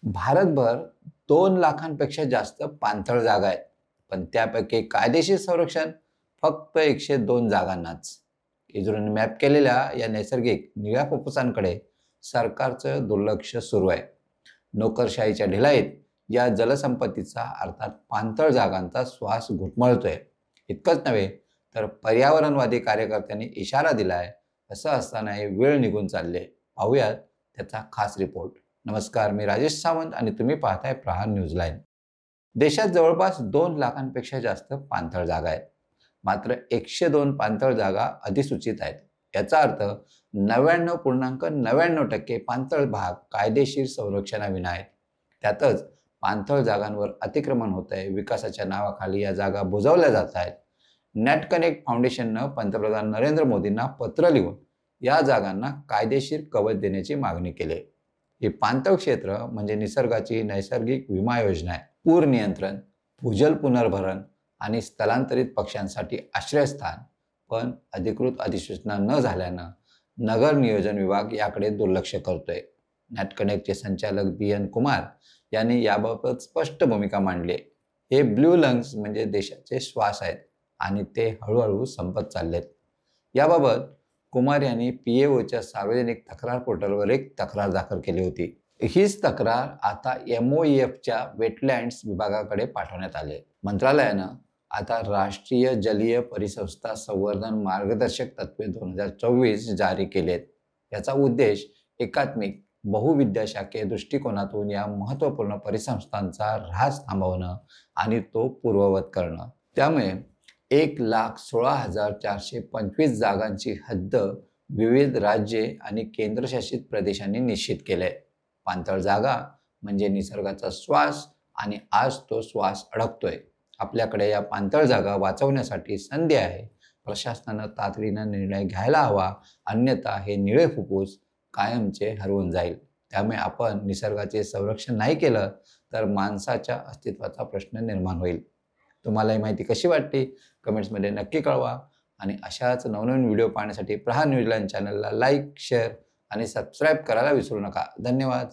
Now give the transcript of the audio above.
भारतभर 2 लाखांपेक्षा जास्त पाणथळ जागा आहेत, पण त्यापैकी कायदेशीर संरक्षण फक्त 102 जागांनाच. इस्रोने मॅप केलेल्या या नैसर्गिक निळ्या फुफ्फुसांकडे सरकारचं दुर्लक्ष सुरू आहे. नोकरशाहीच्या ढिलाईत या जलसंपत्तीचा अर्थात पाणथळ जागांचा श्वास घुटमळतोय. इतकंच नव्हे तर पर्यावरणवादी कार्यकर्त्यांनी इशारा दिलाय. असं असतानाही वेळ निघून चालली आहे. पाहूयात त्याचा खास रिपोर्ट. नमस्कार, मी राजेश सावंत आणि तुम्ही पाहताय प्रहार न्यूजलाईन. देशात जवळपास 2 लाखांपेक्षा जास्त पाणथळ जागा आहेत. मात्र 102 पाणथळ जागा अधिसूचित आहेत. याचा अर्थ 99.99% पाणथळ भाग कायदेशीर संरक्षणाविना आहेत. त्यातच पाणथळ जागांवर अतिक्रमण होत आहे. विकासाच्या नावाखाली या जागा बुजवल्या जात आहेत. नेट कनेक्ट फाउंडेशननं पंतप्रधान नरेंद्र मोदींना पत्र लिहून या जागांना कायदेशीर कवच देण्याची मागणी केली आहे. ही पाणथळ क्षेत्र म्हणजे निसर्गाची नैसर्गिक विमा योजना आहे. पूर नियंत्रण, भूजल पुनर्भरण आणि स्थलांतरित पक्ष्यांसाठी आश्रयस्थान. पण अधिकृत अधिसूचना न झाल्यानं नगर नियोजन विभाग याकडे दुर्लक्ष करतोय. नेट कनेक्टचे संचालक BN कुमार यांनी याबाबत स्पष्ट भूमिका मांडली आहे. हे ब्ल्यू लंग्स म्हणजे देशाचे श्वास आहेत आणि ते हळूहळू संपत चाललेत. याबाबत कुमार यांनी PAOच्या सार्वजनिक तक्रार पोर्टलवर एक तक्रार दाखल केली होती. हीच तक्रार आता MOEFच्या वेटलँड्स विभागाकडे पाठवण्यात आली आहे. मंत्रालयानं आता राष्ट्रीय जलीय परिसंस्था संवर्धन मार्गदर्शक तत्त्वे 2024 जारी केलेत. याचा उद्देश एकात्मिक बहुविद्याशाखीय दृष्टिकोनातून या महत्त्वपूर्ण परिसंस्थांचा ऱ्हास थांबवणं आणि तो पूर्ववत करणं. त्यामुळे 1,16,425 जागांची हद्द विविध राज्ये आणि केंद्रशासित प्रदेशांनी निश्चित केले. पाणथळ जागा म्हणजे निसर्गाचा श्वास आणि आज तो श्वास अडकतोय. आपल्याकडे या पाणथळ जागा वाचवण्यासाठी संधी आहे. प्रशासनानं तातडीनं निर्णय घ्यायला हवा, अन्यथा हे निळे फुफ्फुस कायमचे हरवून जाईल. त्यामुळे आपण निसर्गाचे संरक्षण नाही केलं तर माणसाच्या अस्तित्वाचा प्रश्न निर्माण होईल. तुम्हाला ही माहिती कशी वाटली कमेंट्समध्ये नक्की कळवा आणि अशाच नवनवीन व्हिडिओ पाहण्यासाठी प्रहार न्यूजलाईन चॅनलला लाईक, शेअर आणि सबस्क्राईब करायला विसरू नका. धन्यवाद.